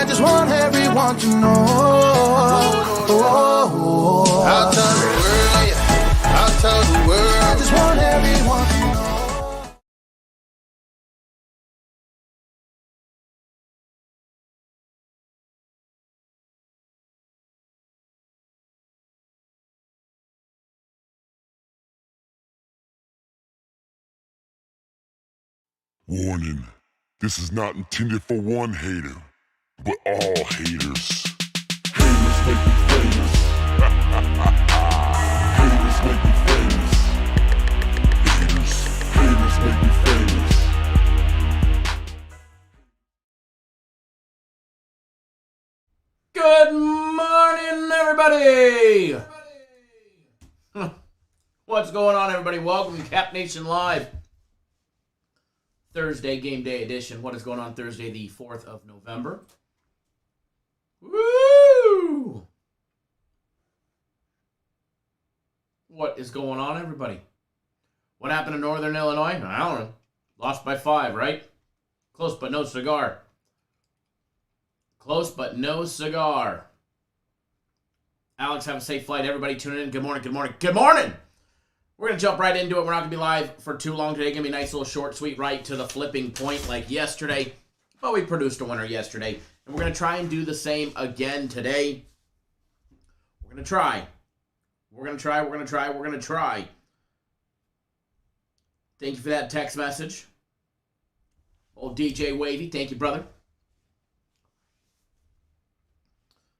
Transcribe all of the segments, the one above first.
I just want everyone to know. I'll tell the world, yeah. I'll tell the world. I just want everyone to know. Warning, this is not intended for one hater, but all haters. Haters make me famous. Haters make me famous. Haters make me famous. Good morning, everybody! What's going on, everybody? Welcome to Cap Nation Live. Thursday Game Day Edition. What is going on Thursday, the 4th of November? Woo! What is going on, everybody? What happened to Northern Illinois? I don't know. Lost by 5, right? Close but no cigar. Close but no cigar. Alex, have a safe flight. Everybody tuning in. Good morning, good morning, good morning! We're going to jump right into it. We're not going to be live for too long today. Going to be a nice little short, sweet, right to the flipping point like yesterday. But we produced a winner yesterday. And we're going to try and do the same again today. We're going to try. We're going to try. We're going to try. We're going to try. Thank you for that text message. Old DJ Wavy. Thank you, brother.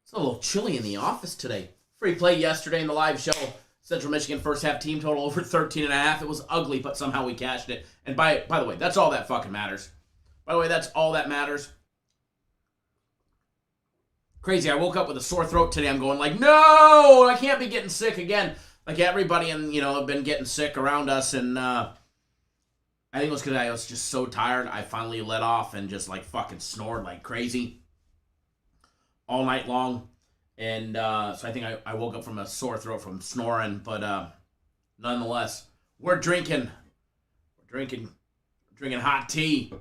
It's a little chilly in the office today. Free play yesterday in the live show. Central Michigan first half team total over 13.5. It was ugly, but somehow we cashed it. And by the way, that's all that fucking matters. By the way, that's all that matters. Crazy, I woke up with a sore throat today. I'm going like, no, I can't be getting sick again. Like everybody have been getting sick around us. And I think it was because I was just so tired. I finally let off and just like fucking snored like crazy all night long. And so I think I woke up from a sore throat from snoring, but nonetheless, we're drinking hot tea.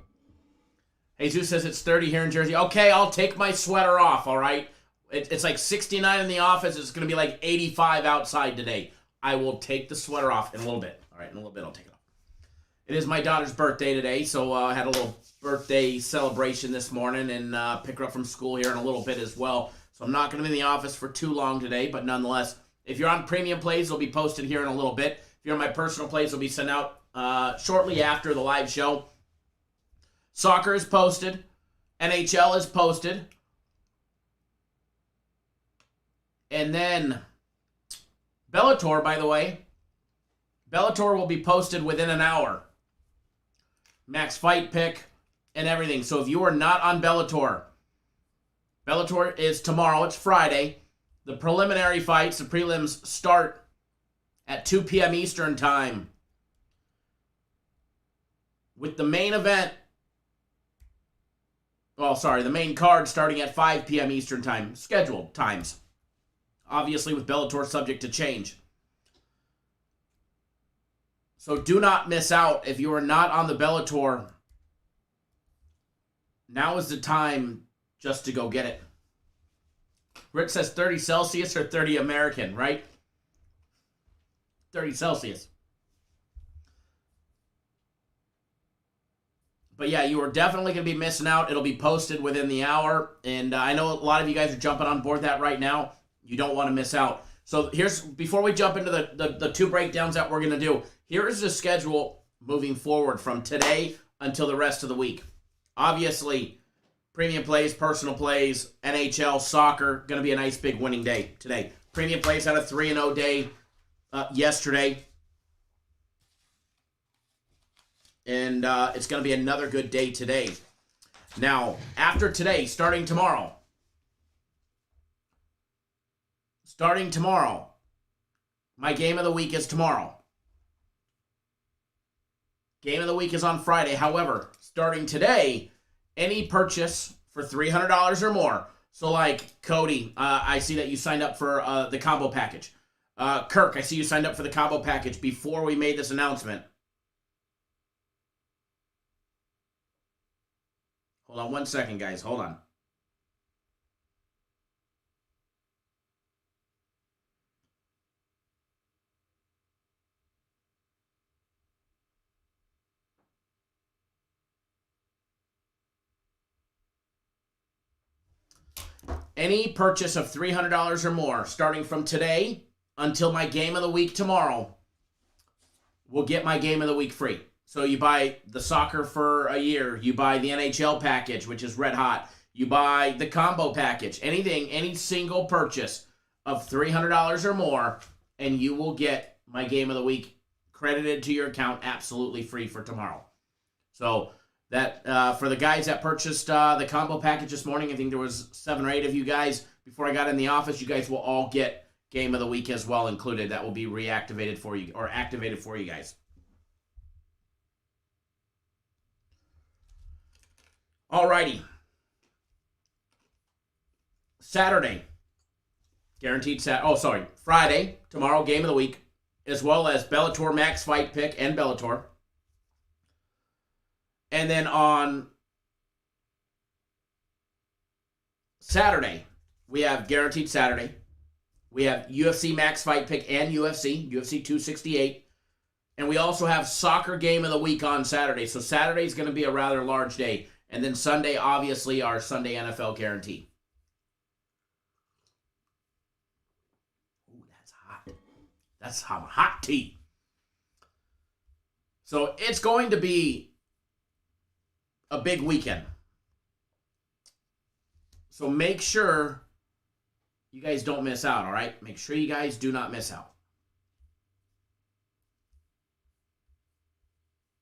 Jesus says it's 30 here in Jersey. Okay, I'll take my sweater off, all right? It's like 69 in the office. It's going to be like 85 outside today. I will take the sweater off in a little bit. All right, in a little bit I'll take it off. It is my daughter's birthday today, so I had a little birthday celebration this morning and pick her up from school here in a little bit as well. So I'm not going to be in the office for too long today, but nonetheless, if you're on premium plays, they'll be posted here in a little bit. If you're on my personal plays, they'll be sent out shortly after the live show. Soccer is posted. NHL is posted. And then Bellator, by the way. Bellator will be posted within an hour. Max fight pick and everything. So if you are not on Bellator is tomorrow. It's Friday. The preliminary fights, the prelims, start at 2 p.m. Eastern time. With the main event, the main card starting at 5 p.m. Eastern time. Scheduled times. Obviously with Bellator subject to change. So do not miss out. If you are not on the Bellator, now is the time just to go get it. Rich says 30 Celsius or 30 American, right? 30 Celsius. But yeah, you are definitely going to be missing out. It'll be posted within the hour. And I know a lot of you guys are jumping on board that right now. You don't want to miss out. So before we jump into the two breakdowns that we're going to do, here is the schedule moving forward from today until the rest of the week. Obviously, premium plays, personal plays, NHL, soccer, going to be a nice big winning day today. Premium plays had a 3-0 day yesterday. And it's going to be another good day today. Now, after today, starting tomorrow, my game of the week is tomorrow. Game of the week is on Friday. However, starting today, any purchase for $300 or more. So like Cody, I see that you signed up for the combo package. Kirk, I see you signed up for the combo package before we made this announcement. Hold on one second, guys. Hold on. any purchase of $300 or more, starting from today until my game of the week tomorrow, will get my game of the week free. So you buy the soccer for a year, you buy the NHL package, which is red hot, you buy the combo package, anything, any single purchase of $300 or more, and you will get my game of the week credited to your account absolutely free for tomorrow. So that for the guys that purchased the combo package this morning, I think there was 7 or 8 of you guys before I got in the office. You guys will all get game of the week as well included. That will be reactivated for you, or activated for you guys. Alrighty. Saturday. Guaranteed Friday, tomorrow, game of the week, as well as Bellator Max Fight Pick and Bellator. And then on Saturday, we have Guaranteed Saturday. We have UFC Max Fight Pick and UFC 268. And we also have Soccer Game of the Week on Saturday. So Saturday is going to be a rather large day. And then Sunday, obviously, our Sunday NFL Guarantee. That's hot tea. So it's going to be a big weekend. So make sure you guys don't miss out, all right? Make sure you guys do not miss out.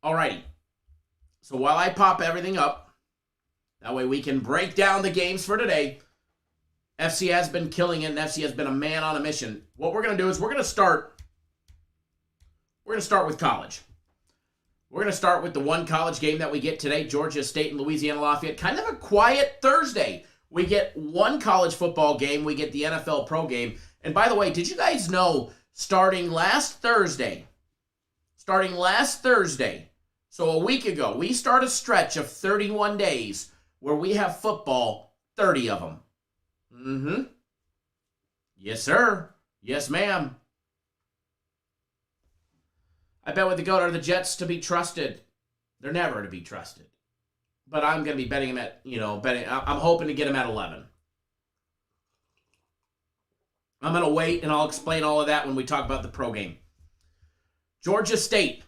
Alrighty. So while I pop everything up, that way we can break down the games for today. FC has been killing it, and FC has been a man on a mission. What we're going to do is we're going to start with college. We're going to start with the one college game that we get today, Georgia State and Louisiana Lafayette. Kind of a quiet Thursday. We get one college football game. We get the NFL Pro game. And by the way, did you guys know starting last Thursday, so a week ago, we start a stretch of 31 days where we have football, 30 of them. Mm-hmm. Yes, sir. Yes, ma'am. I bet with the GOAT are the Jets to be trusted. They're never to be trusted. But I'm going to be betting them at, I'm hoping to get them at 11. I'm going to wait, and I'll explain all of that when we talk about the pro game. Georgia State,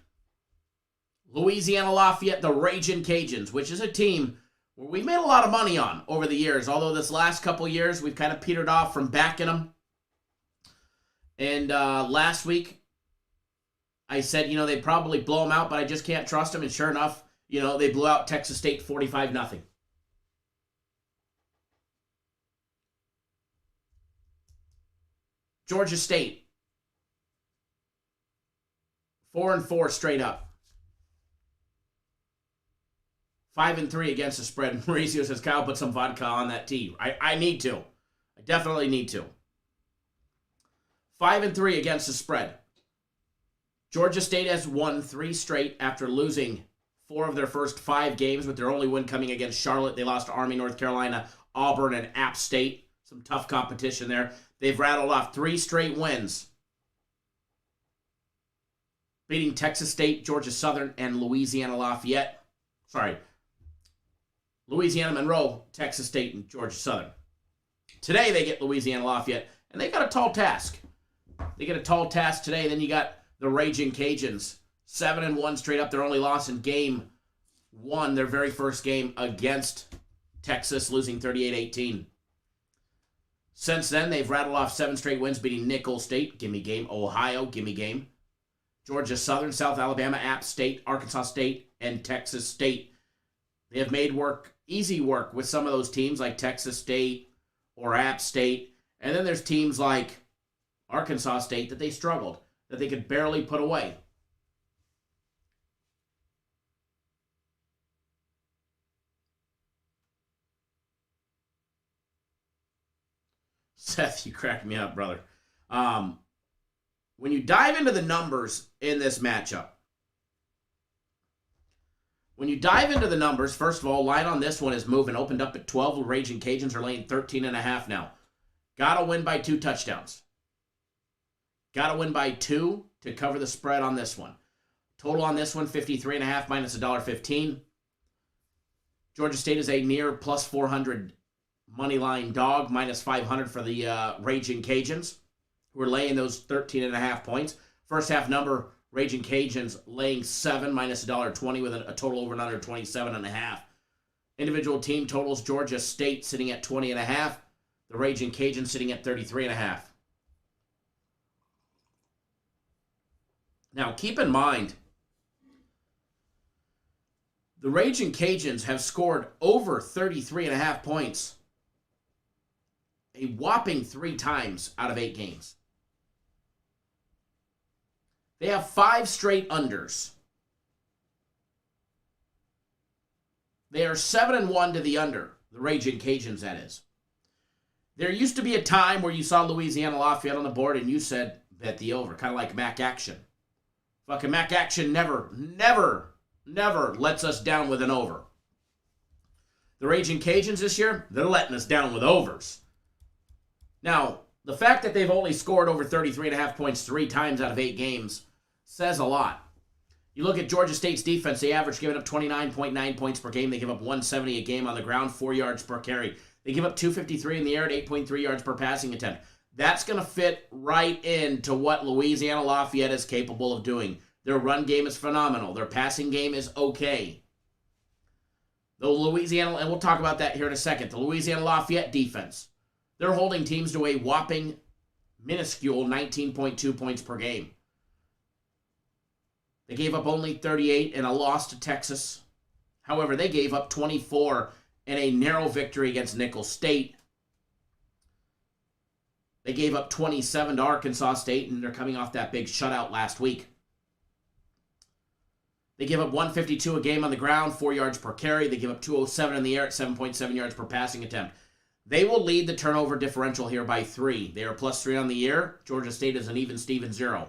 Louisiana Lafayette, the Ragin' Cajuns, which is a team where we've made a lot of money on over the years. Although this last couple years, we've kind of petered off from backing them. And last week, I said, they'd probably blow them out, but I just can't trust them. And sure enough, they blew out Texas State 45-0. Georgia State, 4-4 straight up. 5-3 against the spread. Mauricio says, Kyle, put some vodka on that tea. I need to. I definitely need to. 5-3 against the spread. Georgia State has won 3 straight after losing 4 of their first 5 games, with their only win coming against Charlotte. They lost to Army, North Carolina, Auburn, and App State. Some tough competition there. They've rattled off 3 straight wins, beating Texas State, Georgia Southern, and Louisiana Lafayette. Louisiana Monroe, Texas State, and Georgia Southern. Today they get Louisiana Lafayette, and they got a tall task. They get a tall task today. Then you got the Ragin' Cajuns, 7-1 straight up. Their only loss in game 1, their very first game against Texas, losing 38-18. Since then, they've rattled off 7 straight wins, beating Nicholls State, gimme game, Ohio, gimme game, Georgia Southern, South Alabama, App State, Arkansas State, and Texas State. They have made easy work with some of those teams like Texas State or App State. And then there's teams like Arkansas State that they struggled, that they could barely put away. Seth, you cracked me up, brother. When you dive into the numbers in this matchup, first of all, line on this one is moving. Opened up at 12. The Ragin' Cajuns are laying 13.5 now. Got to win by 2 touchdowns. Got to win by 2 to cover the spread on this one. Total on this one, 53.5 minus $1.15. Georgia State is a near plus 400 moneyline dog, minus 500 for the Raging Cajuns, who are laying those 13.5 points. First half number, Raging Cajuns laying 7, minus $1.20 with a total over and under 27.5. Individual team totals, Georgia State sitting at 20.5. The Raging Cajuns sitting at 33.5. Now, keep in mind, the Raging Cajuns have scored over 33.5 points a whopping 3 times out of 8 games. They have 5 straight unders. They are 7-1 to the under, the Raging Cajuns, that is. There used to be a time where you saw Louisiana Lafayette on the board and you said, bet the over, kind of like Mac Action. Fucking Mac Action never lets us down with an over. The Raging Cajuns this year, they're letting us down with overs. Now, the fact that they've only scored over 33.5 points 3 times out of 8 games says a lot. You look at Georgia State's defense, they average giving up 29.9 points per game. They give up 170 a game on the ground, 4 yards per carry. They give up 253 in the air at 8.3 yards per passing attempt. That's going to fit right into what Louisiana Lafayette is capable of doing. Their run game is phenomenal. Their passing game is okay. The Louisiana, and we'll talk about that here in a second, the Louisiana Lafayette defense, they're holding teams to a whopping, minuscule 19.2 points per game. They gave up only 38 in a loss to Texas. However, they gave up 24 in a narrow victory against Nicholls State. They gave up 27 to Arkansas State, and they're coming off that big shutout last week. They give up 152 a game on the ground, 4 yards per carry. They give up 207 in the air at 7.7 yards per passing attempt. They will lead the turnover differential here by 3. They are +3 on the year. Georgia State is an even Steven 0.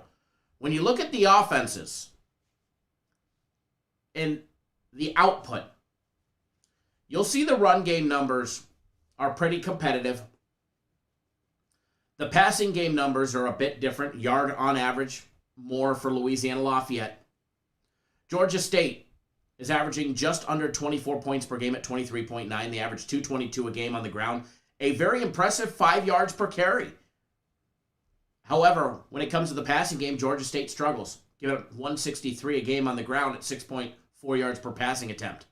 When you look at the offenses and the output, you'll see the run game numbers are pretty competitive. The passing game numbers are a bit different. Yard on average, more for Louisiana Lafayette. Georgia State is averaging just under 24 points per game at 23.9. They average 222 a game on the ground. A very impressive 5 yards per carry. However, when it comes to the passing game, Georgia State struggles. Give up 163 a game on the ground at 6.4 yards per passing attempt.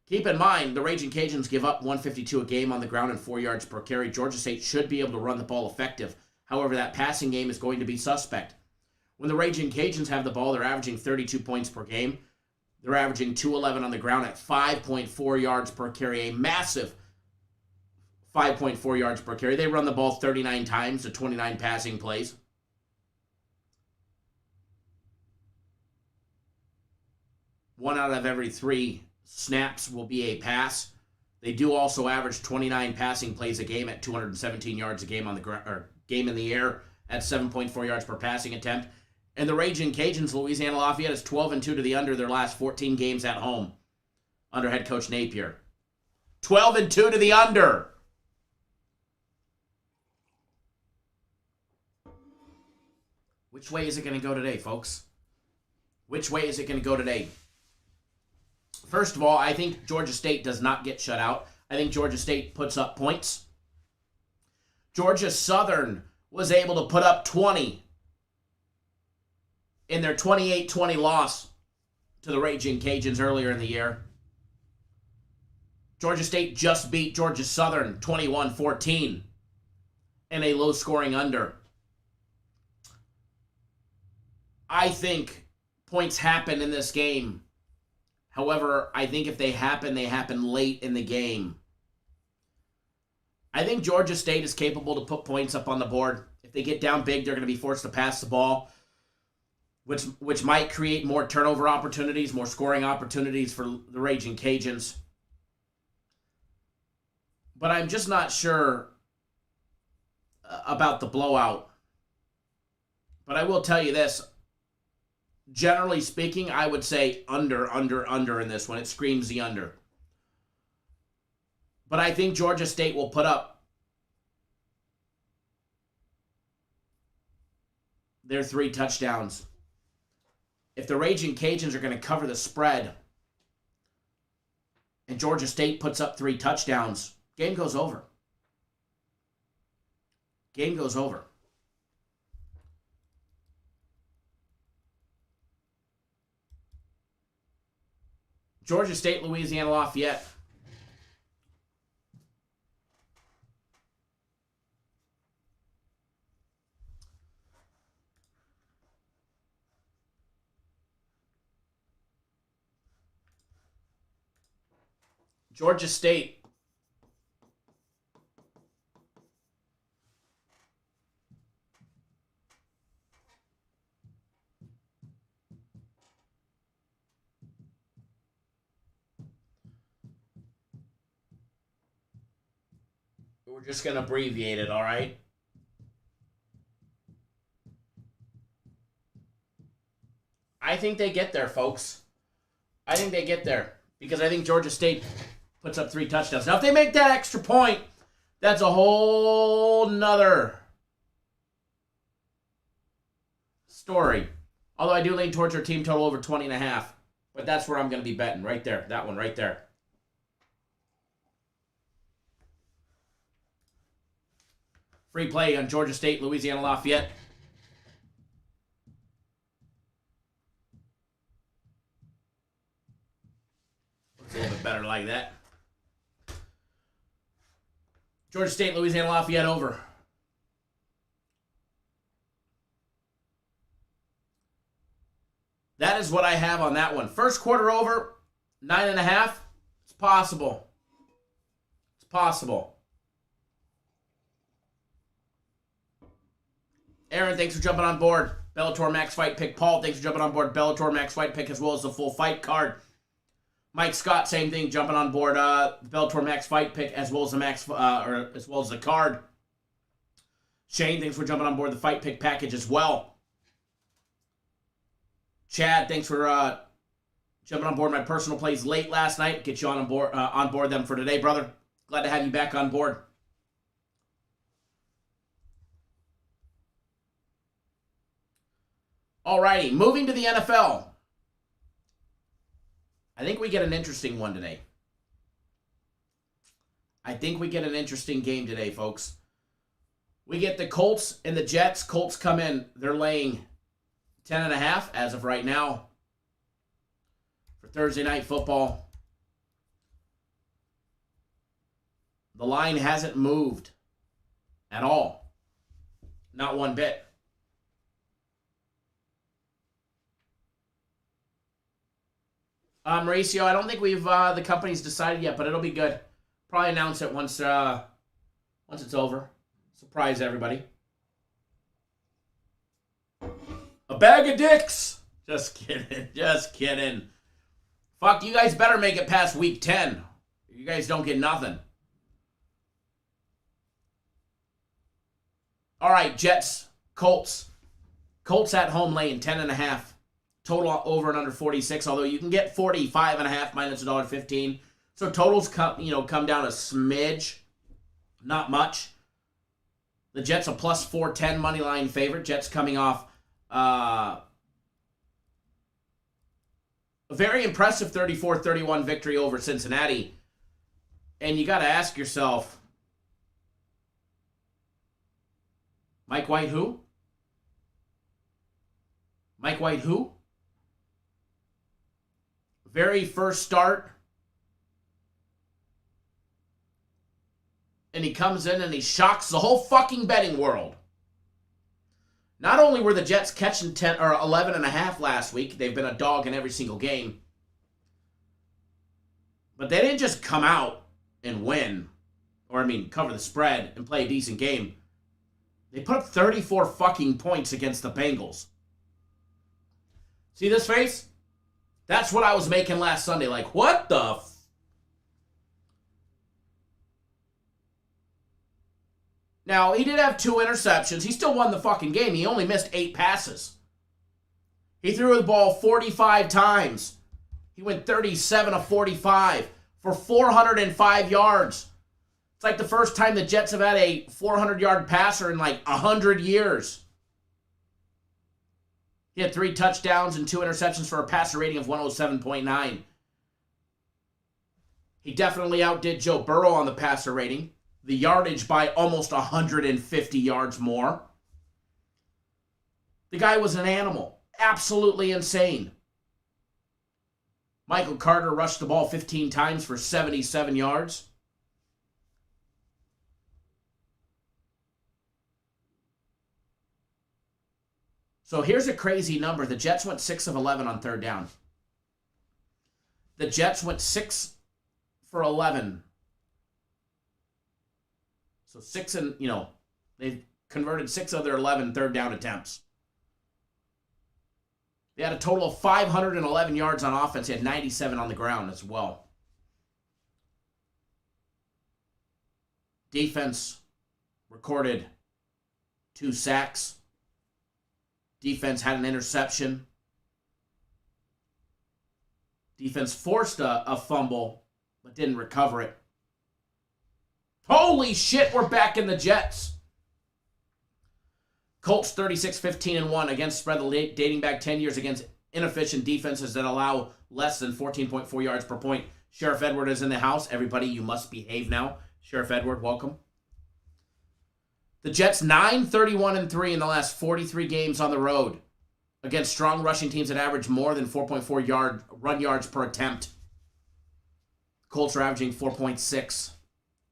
Keep in mind, the Raging Cajuns give up 152 a game on the ground and 4 yards per carry. Georgia State should be able to run the ball effective. However, that passing game is going to be suspect. When the Raging Cajuns have the ball, they're averaging 32 points per game. They're averaging 211 on the ground at 5.4 yards per carry, a massive 5.4 yards per carry. They run the ball 39 times to 29 passing plays. One out of every 3 snaps will be a pass. They do also average 29 passing plays a game at 217 yards a game on the or game in the air at 7.4 yards per passing attempt. And the Raging Cajuns, Louisiana Lafayette, is 12-2 to the under their last 14 games at home under head coach Napier. 12-2 to the under. Which way is it going to go today, folks? Which way is it going to go today? First of all, I think Georgia State does not get shut out. I think Georgia State puts up points. Georgia Southern was able to put up 20 in their 28-20 loss to the Raging Cajuns earlier in the year. Georgia State just beat Georgia Southern 21-14 in a low-scoring under. I think points happen in this game. However, I think if they happen late in the game. I think Georgia State is capable to put points up on the board. If they get down big, they're going to be forced to pass the ball, which might create more turnover opportunities, more scoring opportunities for the Raging Cajuns. But I'm just not sure about the blowout. But I will tell you this. Generally speaking, I would say under in this one. It screams the under. But I think Georgia State will put up their 3 touchdowns. If the Raging Cajuns are going to cover the spread, and Georgia State puts up 3 touchdowns, game goes over. Game goes over. Georgia State, Louisiana Lafayette. Georgia State. We're just going to abbreviate it, all right? I think they get there, folks. I think they get there because I think Georgia State puts up 3 touchdowns. Now, if they make that extra point, that's a whole nother story. Although I do lean towards your team total over 20.5. But that's where I'm going to be betting. Right there. That one right there. Free play on Georgia State, Louisiana Lafayette. Looks a little bit better like that. Georgia State, Louisiana Lafayette over. That is what I have on that one. First quarter over, 9.5. It's possible. It's possible. Aaron, thanks for jumping on board. Bellator Max Fight Pick. Paul, thanks for jumping on board. Bellator Max Fight Pick as well as the full fight card. Mike Scott, same thing, jumping on board. Bellator Max Fight Pick as well as the as well as the card. Shane, thanks for jumping on board the Fight Pick package as well. Chad, thanks for jumping on board my personal plays late last night. Get you on board them for today, brother. Glad to have you back on board. Alrighty, moving to the NFL. I think we get an interesting one today. I think we get an interesting game today, folks. We get the Colts and the Jets. Colts come in. They're laying 10.5 as of right now for Thursday Night Football. The line hasn't moved at all. Not one bit. Mauricio, I don't think we've the company's decided yet, but it'll be good. Probably announce it once it's over. Surprise everybody. A bag of dicks. Just kidding. Just kidding. Fuck, you guys better make it past week 10. You guys don't get nothing. All right, Jets, Colts. Colts at home laying 10.5. Total over and under 46, although you can get 45.5 minus $1.15. So totals come down a smidge. Not much. The Jets a plus 410 money line favorite. Jets coming off a very impressive 34-31 victory over Cincinnati. And you got to ask yourself, Mike White who? Mike White who? Very first start. And he comes in and he shocks the whole fucking betting world. Not only were the Jets catching 10 or 11.5 last week, they've been a dog in every single game. But they didn't just come out and win, cover the spread and play a decent game. They put up 34 fucking points against the Bengals. See this face? That's what I was making last Sunday. Like, what the Now, he did have 2 interceptions. He still won the fucking game. He only missed 8 passes. He threw the ball 45 times. He went 37 of 45 for 405 yards. It's like the first time the Jets have had a 400-yard passer in like 100 years. He had 3 touchdowns and 2 interceptions for a passer rating of 107.9. He definitely outdid Joe Burrow on the passer rating. The yardage by almost 150 yards more. The guy was an animal. Absolutely insane. Michael Carter rushed the ball 15 times for 77 yards. So here's a crazy number. The Jets went 6 of 11 on third down. The Jets went 6 for 11. So they converted 6 of their 11 third down attempts. They had a total of 511 yards on offense. They had 97 on the ground as well. Defense recorded 2 sacks. Defense had an interception. Defense forced a fumble, but didn't recover it. Holy shit, we're back in the Jets. Colts 36-15-1 against spread dating back 10 years against inefficient defenses that allow less than 14.4 yards per point. Sheriff Edward is in the house. Everybody, you must behave now. Sheriff Edward, welcome. The Jets 9-31-3 in the last 43 games on the road against strong rushing teams that average more than 4.4 run yards per attempt. Colts are averaging 4.6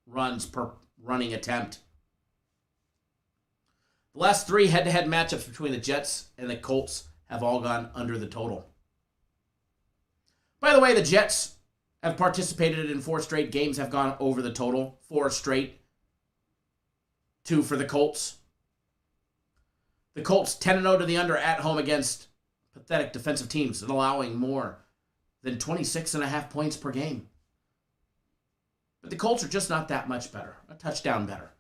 runs per running attempt. The last 3 head-to-head matchups between the Jets and the Colts have all gone under the total. By the way, the Jets have participated in 4 straight games, have gone over the total. 4 straight. 2 for the Colts. The Colts 10-0 to the under at home against pathetic defensive teams and allowing more than 26.5 points per game. But the Colts are just not that much better. A touchdown better.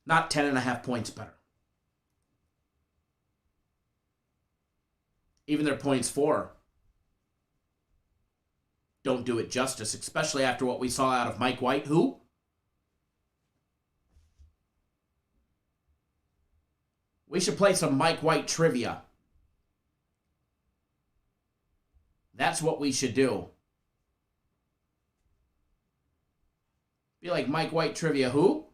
Not 10.5 points better. Even their points for don't do it justice, especially after what we saw out of Mike White, who we should play some Mike White trivia. That's what we should do. Be like Mike White trivia. Who?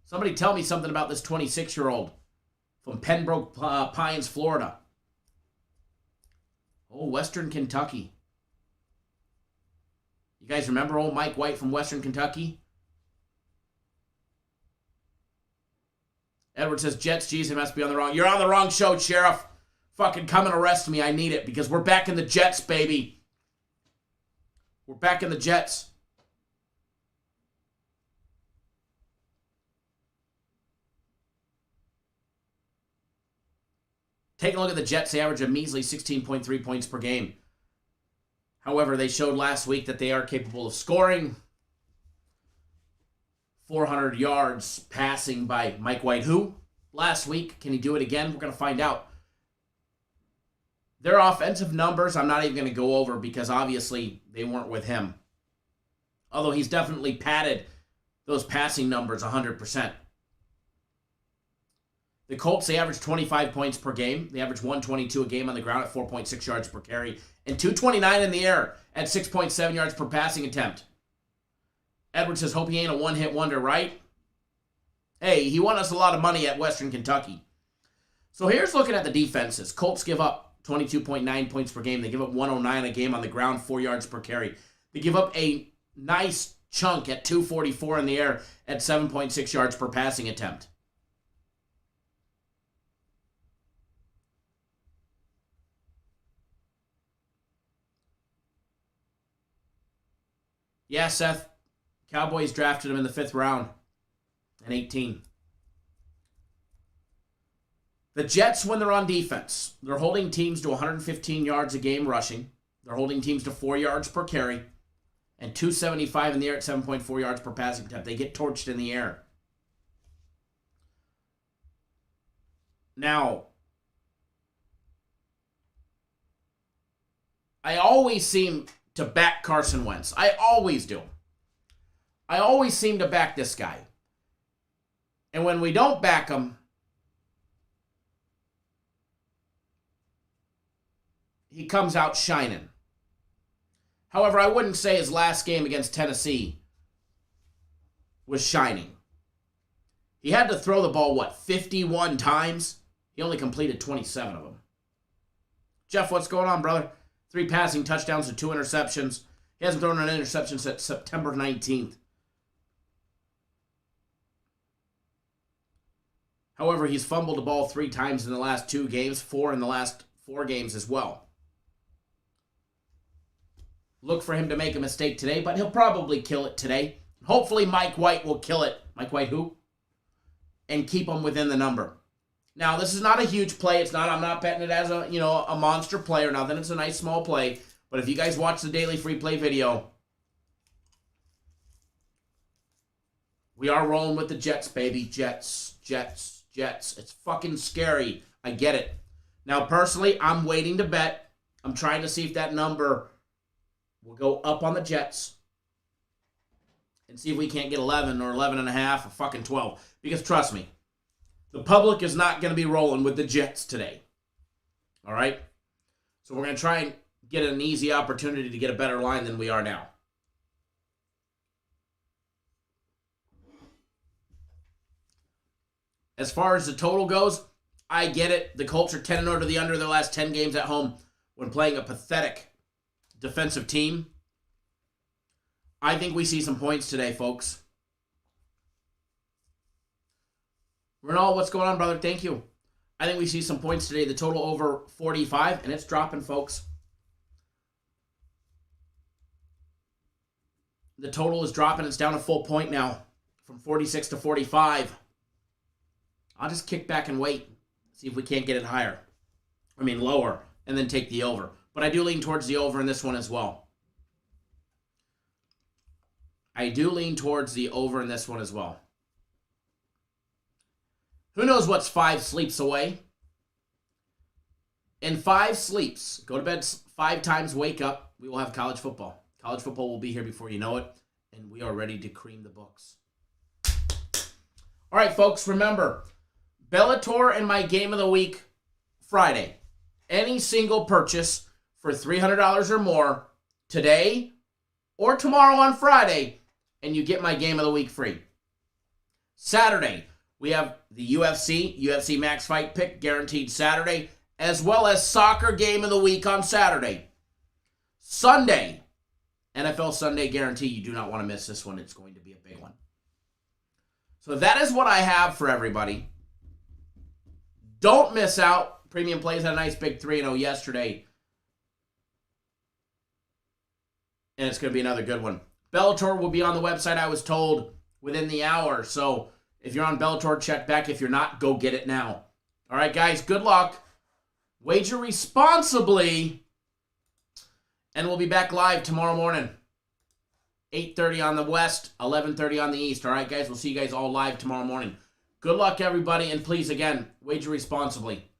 Somebody tell me something about this 26-year-old from Pembroke Pines, Florida. Oh, Western Kentucky. You guys remember old Mike White from Western Kentucky? Edward says, Jets, geez, it must be on the wrong. You're on the wrong show, Sheriff. Fucking come and arrest me. I need it because we're back in the Jets, baby. We're back in the Jets. Take a look at the Jets. They average a measly 16.3 points per game. However, they showed last week that they are capable of scoring. 400 yards passing by Mike White. Who? Last week. Can he do it again? We're going to find out. Their offensive numbers, I'm not even going to go over because obviously they weren't with him. Although he's definitely padded those passing numbers 100%. The Colts, they average 25 points per game. They average 122 a game on the ground at 4.6 yards per carry. And 229 in the air at 6.7 yards per passing attempt. Edward says, hope he ain't a one-hit wonder, right? Hey, he won us a lot of money at Western Kentucky. So here's looking at the defenses. Colts give up 22.9 points per game. They give up 109 a game on the ground, 4 yards per carry. They give up a nice chunk at 244 in the air at 7.6 yards per passing attempt. Yeah, Seth. Cowboys drafted him in the 5th round in 18. The Jets, when they're on defense, they're holding teams to 115 yards a game rushing. They're holding teams to 4 yards per carry and 275 in the air at 7.4 yards per passing attempt. They get torched in the air. Now, I always seem to back Carson Wentz. I always do. I always seem to back this guy. And when we don't back him, he comes out shining. However, I wouldn't say his last game against Tennessee was shining. He had to throw the ball, 51 times? He only completed 27 of them. Jeff, what's going on, brother? 3 passing touchdowns and 2 interceptions. He hasn't thrown an interception since September 19th. However, he's fumbled the ball 3 times in the last 2 games, 4 in the last 4 games as well. Look for him to make a mistake today, but he'll probably kill it today. Hopefully Mike White will kill it. Mike White who? And keep him within the number. Now, this is not a huge play. I'm not betting it as a monster play or nothing. It's a nice small play. But if you guys watch the daily free play video, we are rolling with the Jets, baby. Jets. It's fucking scary. I get it. Now, personally, I'm waiting to bet. I'm trying to see if that number will go up on the Jets and see if we can't get 11 or 11.5 or fucking 12. Because trust me, the public is not going to be rolling with the Jets today. All right? So we're going to try and get an easy opportunity to get a better line than we are now. As far as the total goes, I get it. The Colts are 10-0 to the under their last 10 games at home when playing a pathetic defensive team. I think we see some points today, folks. Renal, what's going on, brother? Thank you. I think we see some points today. The total over 45, and it's dropping, folks. The total is dropping. It's down a full point now from 46 to 45. I'll just kick back and wait. See if we can't get it higher. Lower, and then take the over. But I do lean towards the over in this one as well. Who knows what's 5 sleeps away? In 5 sleeps, go to bed 5 times, wake up, we will have college football. College football will be here before you know it, and we are ready to cream the books. All right, folks, remember, Bellator and my game of the week, Friday. Any single purchase for $300 or more today or tomorrow on Friday, and you get my game of the week free. Saturday, we have the UFC Max Fight Pick guaranteed Saturday, as well as soccer game of the week on Saturday. Sunday, NFL Sunday guarantee. You do not want to miss this one. It's going to be a big one. So that is what I have for everybody. Don't miss out. Premium Plays had a nice big 3-0 yesterday. And it's going to be another good one. Bellator will be on the website, I was told, within the hour. So if you're on Bellator, check back. If you're not, go get it now. All right, guys, good luck. Wager responsibly. And we'll be back live tomorrow morning. 8:30 on the west, 11:30 on the east. All right, guys, we'll see you guys all live tomorrow morning. Good luck, everybody, and please, again, wager responsibly.